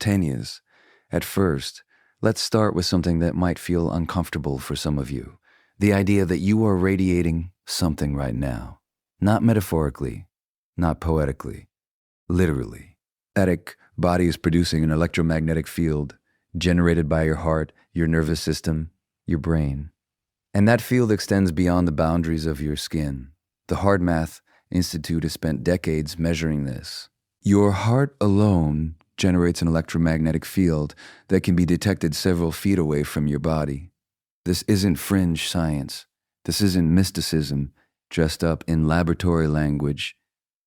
10 years. At first, let's start with something that might feel uncomfortable for some of you. The idea that you are radiating something right now. Not metaphorically, not poetically, literally. Static body is producing an electromagnetic field generated by your heart, your nervous system, your brain. And that field extends beyond the boundaries of your skin. The Hard Math Institute has spent decades measuring this. Your heart alone generates an electromagnetic field that can be detected several feet away from your body. This isn't fringe science. This isn't mysticism dressed up in laboratory language.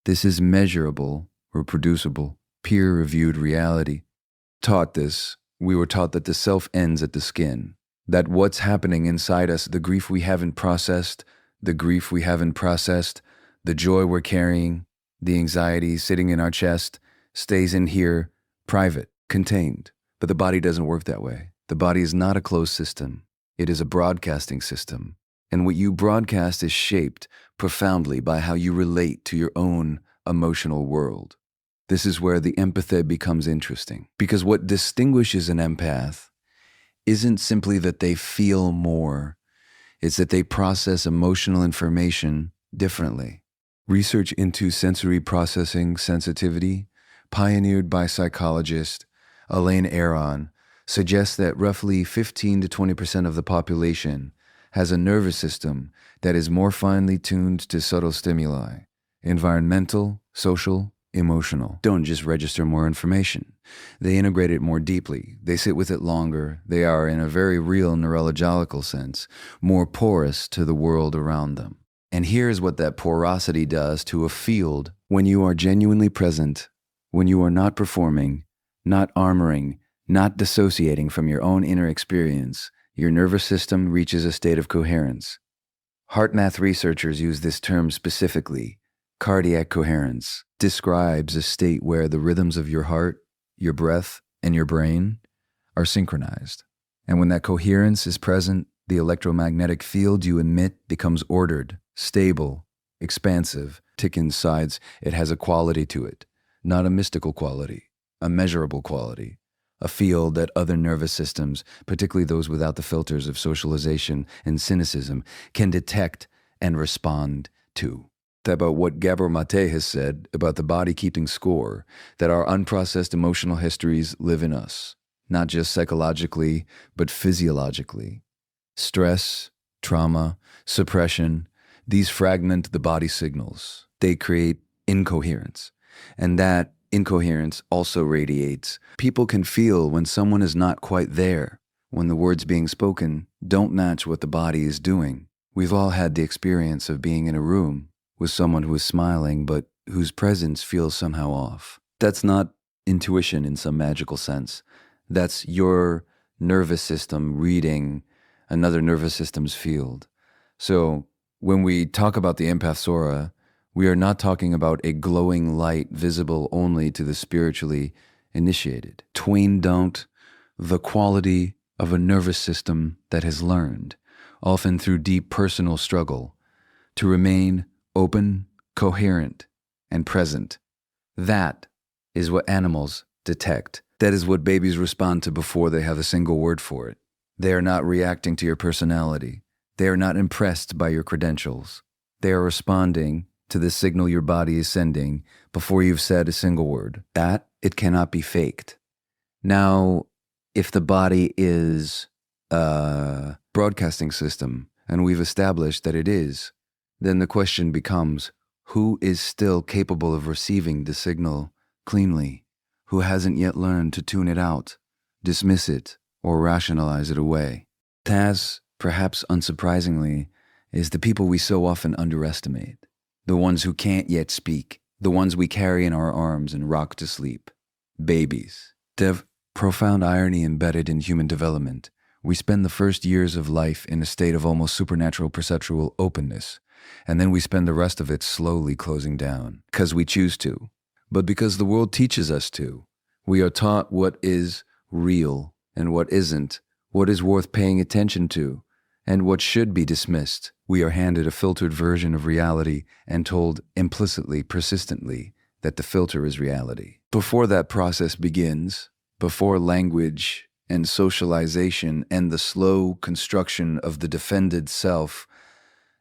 This is measurable, reproducible, peer-reviewed reality. We were taught that the self ends at the skin, that what's happening inside us, the grief we haven't processed, the joy we're carrying, the anxiety sitting in our chest, stays in here, private, contained. But the body doesn't work that way. The body is not a closed system. It is a broadcasting system. And what you broadcast is shaped profoundly by how you relate to your own emotional world. This is where the empathy becomes interesting. Because what distinguishes an empath isn't simply that they feel more, it's that they process emotional information differently. Research into sensory processing sensitivity, pioneered by psychologist Elaine Aron, suggests that roughly 15 to 20% of the population has a nervous system that is more finely tuned to subtle stimuli, environmental, social, emotional. Don't just register more information. They integrate it more deeply. They sit with it longer. They are, in a very real neurological sense, more porous to the world around them. And here's what that porosity does to a field when you are genuinely present, when you are not performing, not armoring, not dissociating from your own inner experience. Your nervous system reaches a state of coherence. Heart math researchers use this term specifically. Cardiac coherence describes a state where the rhythms of your heart, your breath, and your brain are synchronized. And when that coherence is present, the electromagnetic field you emit becomes ordered, stable, expansive. Tick insides, it has a quality to it, not a mystical quality, a measurable quality. A field that other nervous systems, particularly those without the filters of socialization and cynicism, can detect and respond to. About what Gabor Maté has said about the body keeping score, that our unprocessed emotional histories live in us, not just psychologically, but physiologically. Stress, trauma, suppression, these fragment the body signals. They create incoherence, and that incoherence also radiates. People can feel when someone is not quite there, when the words being spoken don't match what the body is doing. We've all had the experience of being in a room with someone who is smiling but whose presence feels somehow off. That's not intuition in some magical sense. That's your nervous system reading another nervous system's field. So when we talk about the empath's aura, we are not talking about a glowing light visible only to the spiritually initiated. Twain don't, the quality of a nervous system that has learned, often through deep personal struggle, to remain open, coherent, and present. That is what animals detect. That is what babies respond to before they have a single word for it. They are not reacting to your personality. They are not impressed by your credentials. They are responding to the signal your body is sending before you've said a single word. That, it cannot be faked. Now, if the body is a broadcasting system, and we've established that it is, then the question becomes, who is still capable of receiving the signal cleanly? Who hasn't yet learned to tune it out, dismiss it, or rationalize it away? Taz, perhaps unsurprisingly, is the people we so often underestimate. The ones who can't yet speak, the ones we carry in our arms and rock to sleep. Babies. Profound irony embedded in human development. We spend the first years of life in a state of almost supernatural perceptual openness, and then we spend the rest of it slowly closing down, because we choose to. But because the world teaches us to. We are taught what is real and what isn't, what is worth paying attention to, and what should be dismissed. We are handed a filtered version of reality and told implicitly, persistently, that the filter is reality. Before that process begins, before language and socialization and the slow construction of the defended self,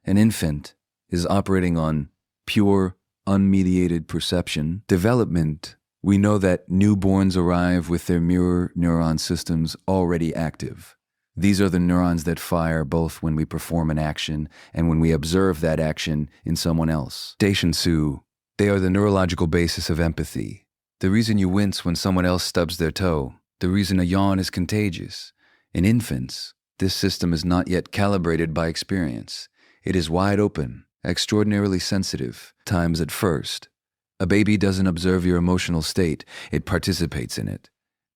an infant is operating on pure, unmediated perception. Development, we know that newborns arrive with their mirror neuron systems already active. These are the neurons that fire both when we perform an action and when we observe that action in someone else. Daishinsu, they are the neurological basis of empathy. The reason you wince when someone else stubs their toe, the reason a yawn is contagious. In infants, this system is not yet calibrated by experience. It is wide open, extraordinarily sensitive, times at first. A baby doesn't observe your emotional state, it participates in it.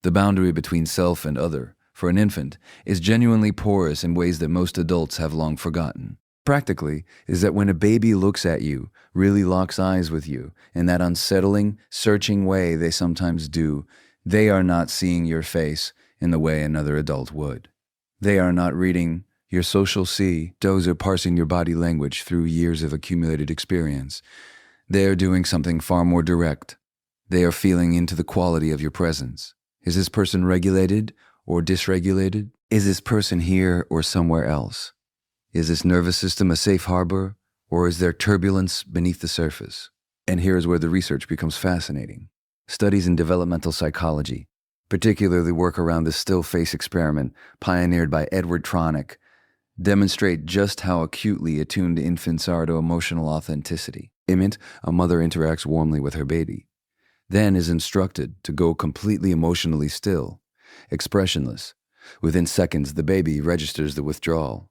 The boundary between self and other, for an infant, is genuinely porous in ways that most adults have long forgotten. Practically, is that when a baby looks at you, really locks eyes with you, in that unsettling, searching way they sometimes do, they are not seeing your face in the way another adult would. They are not reading your social sea, those are parsing your body language through years of accumulated experience. They are doing something far more direct. They are feeling into the quality of your presence. Is this person regulated or dysregulated? Is this person here or somewhere else? Is this nervous system a safe harbor, or is there turbulence beneath the surface? And here is where the research becomes fascinating. Studies in developmental psychology, particularly work around the still face experiment pioneered by Edward Tronick, demonstrate just how acutely attuned infants are to emotional authenticity. Imint, a mother interacts warmly with her baby, then is instructed to go completely emotionally still, expressionless. Within seconds, the baby registers the withdrawal.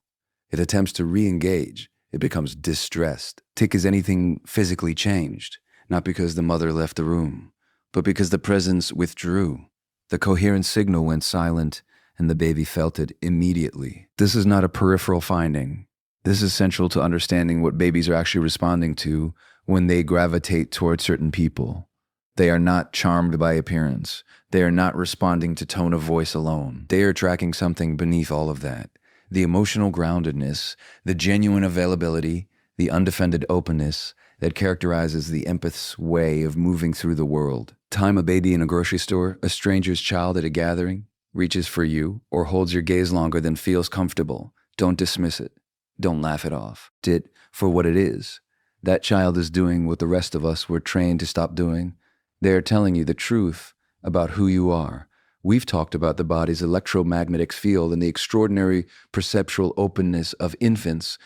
It attempts to re-engage. It becomes distressed. Tick, is anything physically changed? Not because the mother left the room, but because the presence withdrew. The coherent signal went silent, and the baby felt it immediately. This is not a peripheral finding. This is central to understanding what babies are actually responding to when they gravitate toward certain people. They are not charmed by appearance. They are not responding to tone of voice alone. They are tracking something beneath all of that. The emotional groundedness, the genuine availability, the undefended openness that characterizes the empath's way of moving through the world. Time a baby in a grocery store, a stranger's child at a gathering, reaches for you, or holds your gaze longer than feels comfortable. Don't dismiss it. Don't laugh it off. It for what it is. That child is doing what the rest of us were trained to stop doing. They are telling you the truth about who you are. We've talked about the body's electromagnetic field and the extraordinary perceptual openness of infants,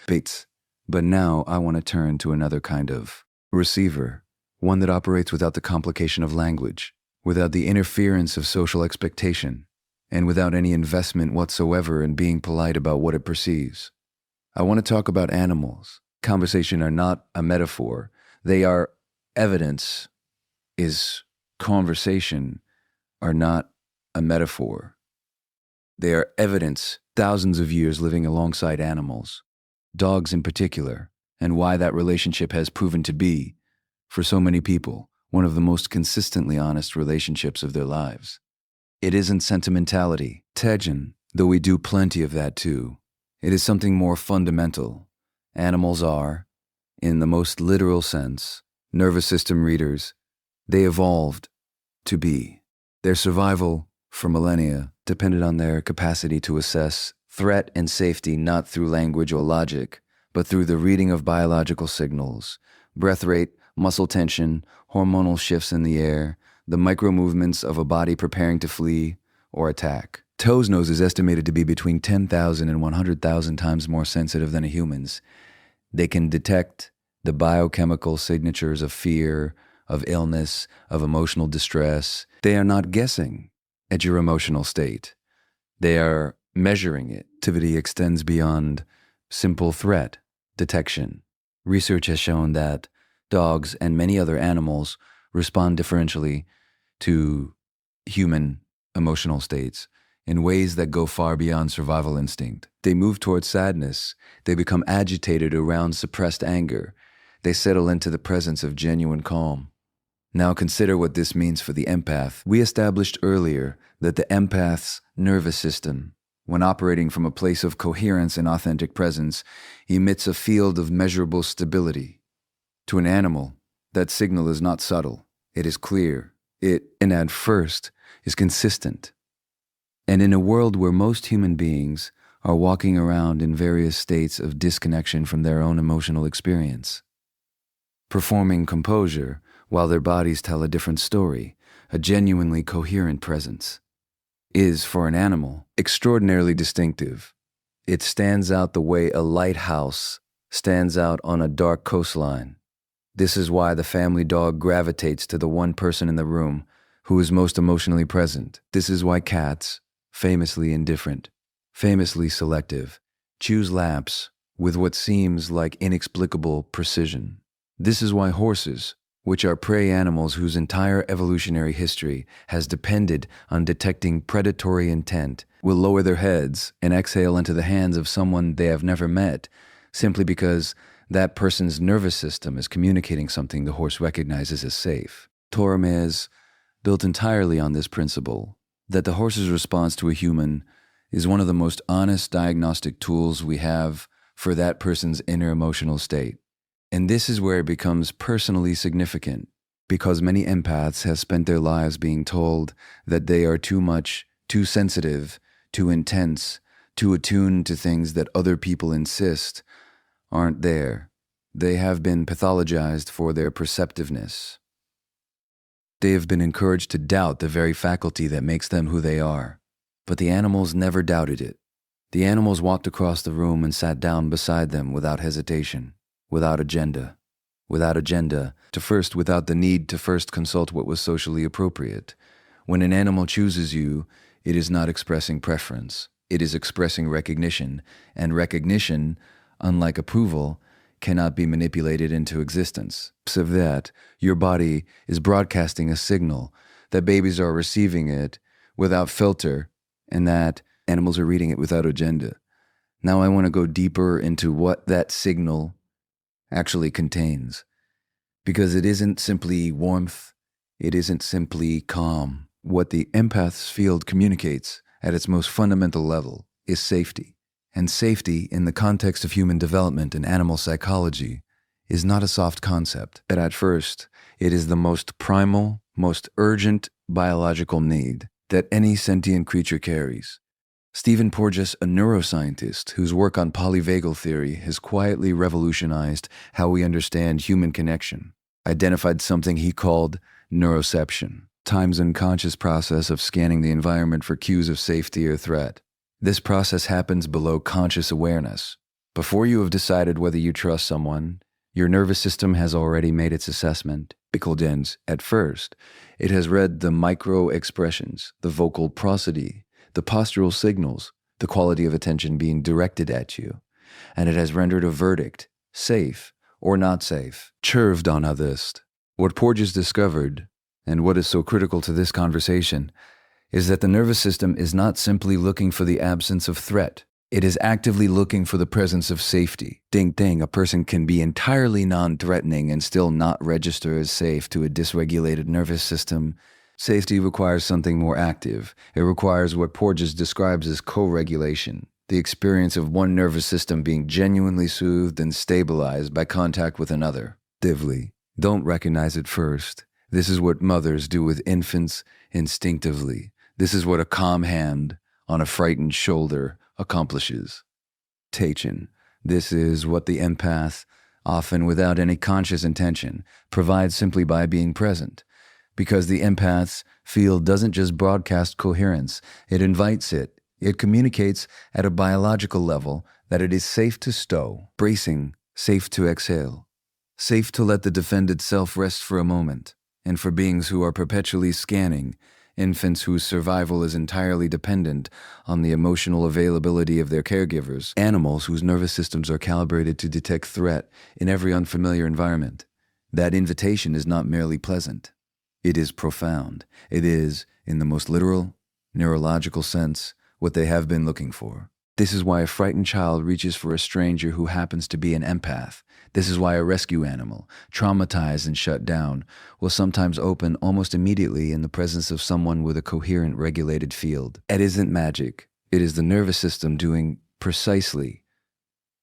but now I want to turn to another kind of receiver, one that operates without the complication of language, without the interference of social expectation, and without any investment whatsoever in being polite about what it perceives. I want to talk about animals. Conversation are not a metaphor. They are evidence. Is conversation are not a metaphor. They are evidence, thousands of years living alongside animals, dogs in particular, and why that relationship has proven to be, for so many people, one of the most consistently honest relationships of their lives. It isn't sentimentality, tejen, though we do plenty of that too. It is something more fundamental. Animals are, in the most literal sense, nervous system readers. They evolved to be. Their survival for millennia depended on their capacity to assess threat and safety not through language or logic, but through the reading of biological signals, breath rate, muscle tension, hormonal shifts in the air, the micro-movements of a body preparing to flee or attack. Toes' nose is estimated to be between 10,000 and 100,000 times more sensitive than a human's. They can detect the biochemical signatures of fear, of illness, of emotional distress. They are not guessing at your emotional state. They are measuring it. Activity extends beyond simple threat detection. Research has shown that dogs and many other animals respond differentially to human emotional states in ways that go far beyond survival instinct. They move towards sadness. They become agitated around suppressed anger. They settle into the presence of genuine calm. Now consider what this means for the empath. We established earlier that the empath's nervous system, when operating from a place of coherence and authentic presence, emits a field of measurable stability. To an animal, that signal is not subtle. It is clear. And at first, is consistent. And in a world where most human beings are walking around in various states of disconnection from their own emotional experience, performing composure while their bodies tell a different story, a genuinely coherent presence, is, for an animal, extraordinarily distinctive. It stands out the way a lighthouse stands out on a dark coastline. This is why the family dog gravitates to the one person in the room who is most emotionally present. This is why cats, famously indifferent, famously selective, choose laps with what seems like inexplicable precision. This is why horses, which are prey animals whose entire evolutionary history has depended on detecting predatory intent, will lower their heads and exhale into the hands of someone they have never met, simply because that person's nervous system is communicating something the horse recognizes as safe. Torm is built entirely on this principle, that the horse's response to a human is one of the most honest diagnostic tools we have for that person's inner emotional state. And this is where it becomes personally significant, because many empaths have spent their lives being told that they are too much, too sensitive, too intense, too attuned to things that other people insist aren't there. They have been pathologized for their perceptiveness. They have been encouraged to doubt the very faculty that makes them who they are. But the animals never doubted it. The animals walked across the room and sat down beside them without hesitation, without agenda, without the need to first consult what was socially appropriate. When an animal chooses you, it is not expressing preference. It is expressing recognition, and recognition, unlike approval, cannot be manipulated into existence. So that your body is broadcasting a signal, that babies are receiving it without filter, and that animals are reading it without agenda. Now I want to go deeper into what that signal actually contains, because it isn't simply warmth, it isn't simply calm. What the empath's field communicates at its most fundamental level is safety. And safety, in the context of human development and animal psychology, is not a soft concept. But at first, it is the most primal, most urgent biological need that any sentient creature carries. Stephen Porges, a neuroscientist whose work on polyvagal theory has quietly revolutionized how we understand human connection, identified something he called neuroception, time's unconscious process of scanning the environment for cues of safety or threat. This process happens below conscious awareness. Before you have decided whether you trust someone, your nervous system has already made its assessment. At first, it has read the micro-expressions, the vocal prosody, the postural signals, the quality of attention being directed at you, and it has rendered a verdict, safe or not safe, churved on this. What Porges discovered, and what is so critical to this conversation, is that the nervous system is not simply looking for the absence of threat. It is actively looking for the presence of safety. A person can be entirely non-threatening and still not register as safe to a dysregulated nervous system. Safety requires something more active. It requires what Porges describes as co-regulation, the experience of one nervous system being genuinely soothed and stabilized by contact with another. Don't recognize it first. This is what mothers do with infants instinctively. This is what a calm hand on a frightened shoulder accomplishes. This is what the empath, often without any conscious intention, provides simply by being present. Because the empath's field doesn't just broadcast coherence, it invites it. It communicates at a biological level that it is safe to stow, bracing, safe to exhale, safe to let the defended self rest for a moment. And for beings who are perpetually scanning, infants whose survival is entirely dependent on the emotional availability of their caregivers, animals whose nervous systems are calibrated to detect threat in every unfamiliar environment, that invitation is not merely pleasant. It is profound. It is, in the most literal, neurological sense, what they have been looking for. This is why a frightened child reaches for a stranger who happens to be an empath. This is why a rescue animal, traumatized and shut down, will sometimes open almost immediately in the presence of someone with a coherent, regulated field. It isn't magic. It is the nervous system doing precisely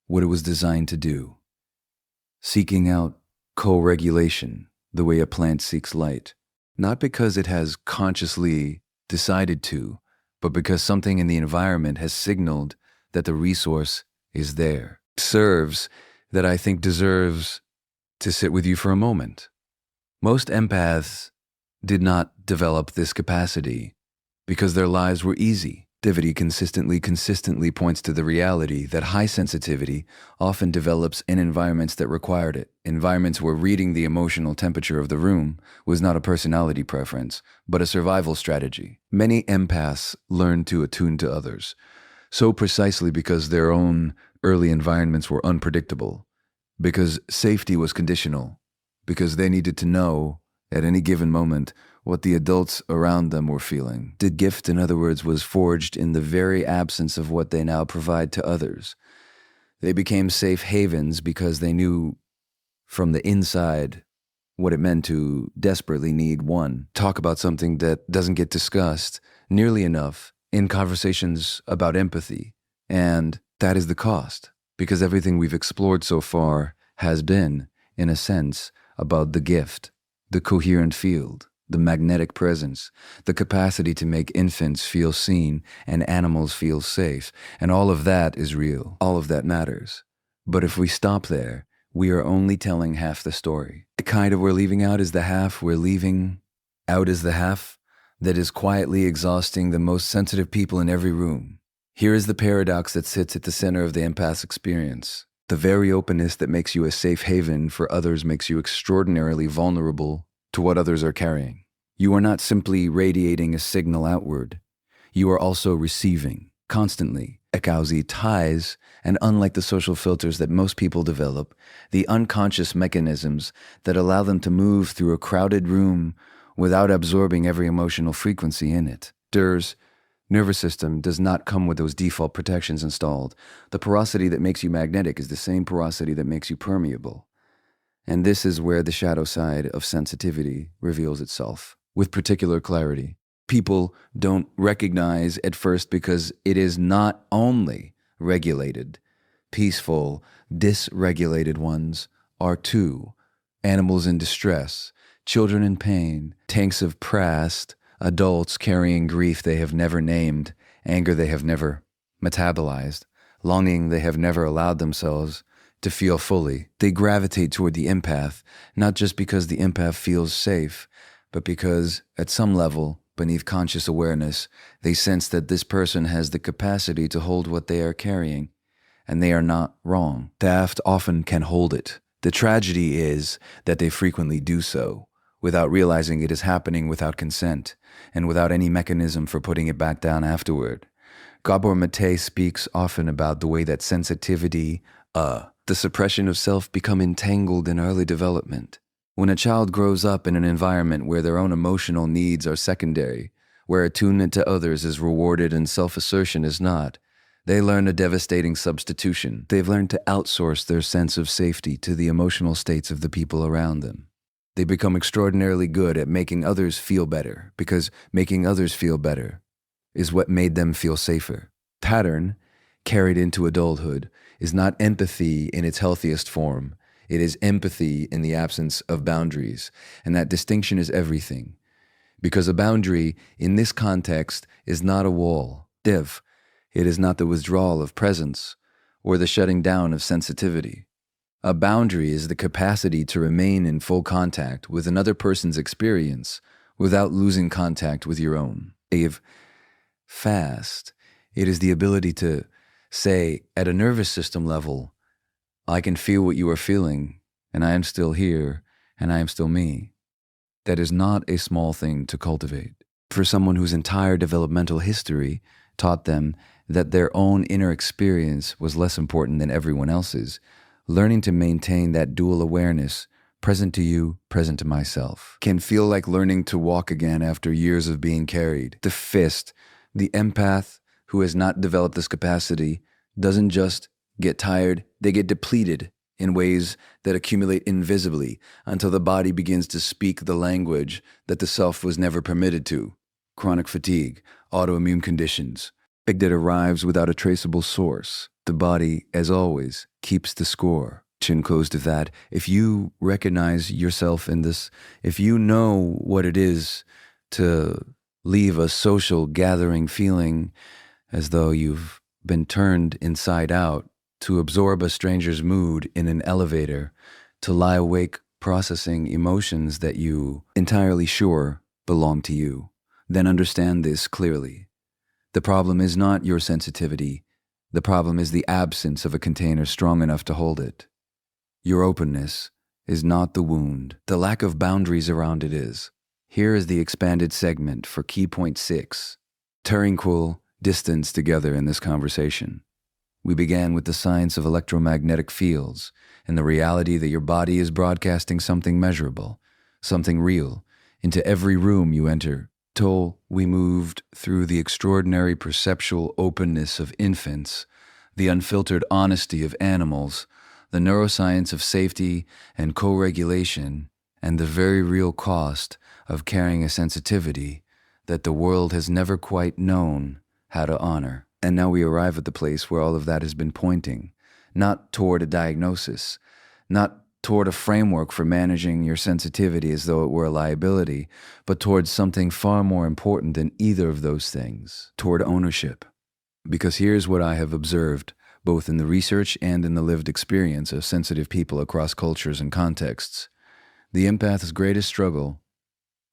what it was designed to do, seeking out co-regulation the way a plant seeks light. not because it has consciously decided to, but because something in the environment has signaled that the resource is there. Serves that I think deserves to sit with you for a moment. Most empaths did not develop this capacity because their lives were easy. Sensitivity consistently points to the reality that high sensitivity often develops in environments that required it, environments where reading the emotional temperature of the room was not a personality preference, but a survival strategy. Many empaths learn to attune to others, so precisely because their own early environments were unpredictable, because safety was conditional, because they needed to know at any given moment what the adults around them were feeling. The gift, in other words, was forged in the very absence of what they now provide to others. They became safe havens because they knew from the inside what it meant to desperately need one. Talk about something that doesn't get discussed nearly enough in conversations about empathy. And that is the cost, because everything we've explored so far has been, in a sense, about the gift, the coherent field, the magnetic presence, the capacity to make infants feel seen and animals feel safe. And all of that is real. All of that matters. But if we stop there, we are only telling half the story. The kind of we're leaving out is the half we're leaving out is the half that is quietly exhausting the most sensitive people in every room. Here is the paradox that sits at the center of the empath's experience. The very openness that makes you a safe haven for others makes you extraordinarily vulnerable to what others are carrying. You are not simply radiating a signal outward. You are also receiving, constantly. Ekausi ties, and unlike the social filters that most people develop, the unconscious mechanisms that allow them to move through a crowded room without absorbing every emotional frequency in it. DER's nervous system does not come with those default protections installed. The porosity that makes you magnetic is the same porosity that makes you permeable. And this is where the shadow side of sensitivity reveals itself with particular clarity. People don't recognize at first because it is not only regulated. Peaceful, dysregulated ones are too. Animals in distress, children in pain, tanks of prast, adults carrying grief they have never named, anger they have never metabolized, longing they have never allowed themselves to feel fully. They gravitate toward the empath, not just because the empath feels safe, but because, at some level, beneath conscious awareness, they sense that this person has the capacity to hold what they are carrying, and they are not wrong. Daft often can hold it. The tragedy is that they frequently do so, without realizing it is happening without consent, and without any mechanism for putting it back down afterward. Gabor Maté speaks often about the way that sensitivity, the suppression of self, become entangled in early development. When a child grows up in an environment where their own emotional needs are secondary, where attunement to others is rewarded and self-assertion is not, they learn a devastating substitution. They've learned to outsource their sense of safety to the emotional states of the people around them. They become extraordinarily good at making others feel better, because making others feel better is what made them feel safer. Pattern, carried into adulthood, is not empathy in its healthiest form. It is empathy in the absence of boundaries, and that distinction is everything. Because a boundary, in this context, is not a wall. It is not the withdrawal of presence, or the shutting down of sensitivity. A boundary is the capacity to remain in full contact with another person's experience without losing contact with your own. Fast, it is the ability to say, at a nervous system level, I can feel what you are feeling, and I am still here, and I am still me. That is not a small thing to cultivate. For someone whose entire developmental history taught them that their own inner experience was less important than everyone else's, learning to maintain that dual awareness, present to you, present to myself, can feel like learning to walk again after years of being carried. The empath who has not developed this capacity doesn't just get tired, they get depleted in ways that accumulate invisibly until the body begins to speak the language that the self was never permitted to. Chronic fatigue, autoimmune conditions, that arrives without a traceable source. The body, as always, keeps the score. chin close to that, if you recognize yourself in this, if you know what it is to leave a social gathering feeling as though you've been turned inside out, to absorb a stranger's mood in an elevator, to lie awake processing emotions that you entirely sure belong to you, then understand this clearly. The problem is not your sensitivity. The problem is the absence of a container strong enough to hold it. Your openness is not the wound. The lack of boundaries around it is. Here is the expanded segment for key point 6. Turing distance together in this conversation. We began with the science of electromagnetic fields and the reality that your body is broadcasting something measurable, something real, into every room you enter. Till we moved through the extraordinary perceptual openness of infants, the unfiltered honesty of animals, the neuroscience of safety and co-regulation, and the very real cost of carrying a sensitivity that the world has never quite known how to honor. And now we arrive at the place where all of that has been pointing, not toward a diagnosis, not toward a framework for managing your sensitivity as though it were a liability, but towards something far more important than either of those things, toward ownership. Because here's what I have observed, both in the research and in the lived experience of sensitive people across cultures and contexts. The empath's greatest struggle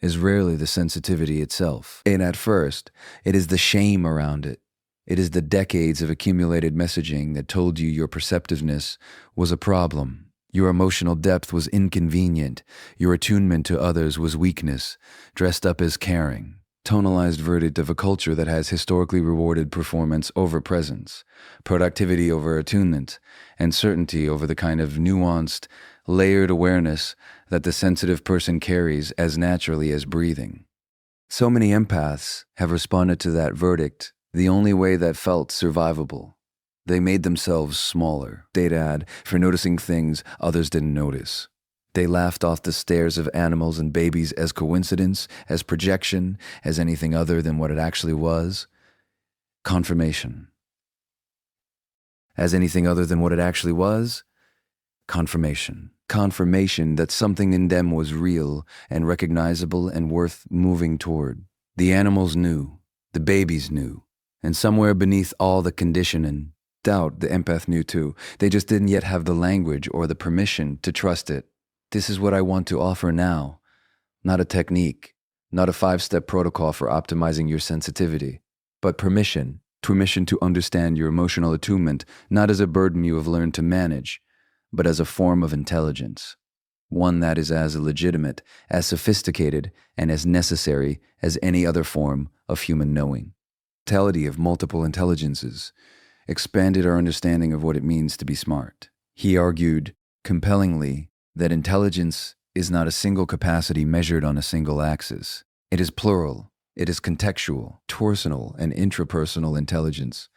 is rarely the sensitivity itself. And at first, it is the shame around it. It is the decades of accumulated messaging that told you your perceptiveness was a problem. Your emotional depth was inconvenient. Your attunement to others was weakness, dressed up as caring. Tonalized verdict of a culture that has historically rewarded performance over presence, productivity over attunement, and certainty over the kind of nuanced, layered awareness that the sensitive person carries as naturally as breathing. So many empaths have responded to that verdict the only way that felt survivable. They made themselves smaller, they'd add, for noticing things others didn't notice. They laughed off the stares of animals and babies as coincidence, as projection, as anything other than what it actually was. Confirmation. As anything other than what it actually was? Confirmation. Confirmation that something in them was real and recognizable and worth moving toward. The animals knew, the babies knew, and somewhere beneath all the condition and doubt, the empath knew too. They just didn't yet have the language or the permission to trust it. This is what I want to offer now. Not a technique, not a 5-step protocol for optimizing your sensitivity, but permission to understand your emotional attunement, not as a burden you have learned to manage, but as a form of intelligence. One that is as legitimate, as sophisticated, and as necessary as any other form of human knowing. Totality of multiple intelligences expanded our understanding of what it means to be smart. He argued, compellingly, that intelligence is not a single capacity measured on a single axis. It is plural, it is contextual, torsional, and intrapersonal intelligence,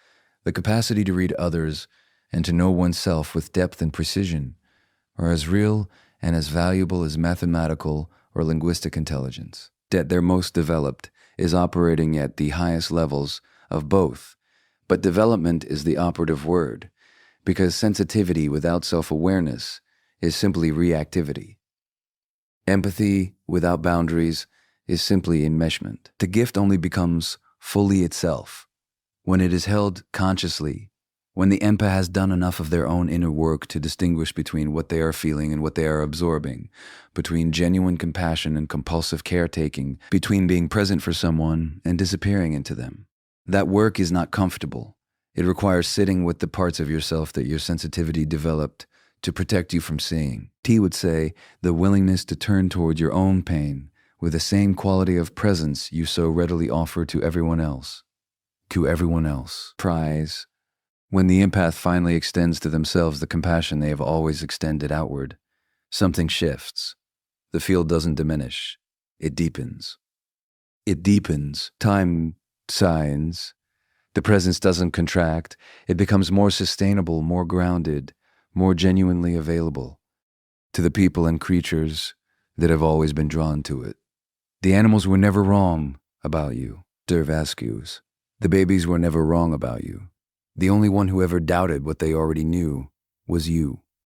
the capacity to read others and to know oneself with depth and precision are as real and as valuable as mathematical or linguistic intelligence. That their most developed is operating at the highest levels of both. But development is the operative word, because sensitivity without self-awareness is simply reactivity. Empathy without boundaries is simply enmeshment. The gift only becomes fully itself when it is held consciously, when the empath has done enough of their own inner work to distinguish between what they are feeling and what they are absorbing, between genuine compassion and compulsive caretaking, between being present for someone and disappearing into them. That work is not comfortable. It requires sitting with the parts of yourself that your sensitivity developed to protect you from seeing. T would say, the willingness to turn toward your own pain with the same quality of presence you so readily offer to everyone else. To everyone else. Prize. When the empath finally extends to themselves the compassion they have always extended outward, something shifts. The field doesn't diminish. It deepens. It deepens. Time signs. The presence doesn't contract. It becomes more sustainable, more grounded, more genuinely available to the people and creatures that have always been drawn to it. The animals were never wrong about you, Dervascues. The babies were never wrong about you. The only one who ever doubted what they already knew was you.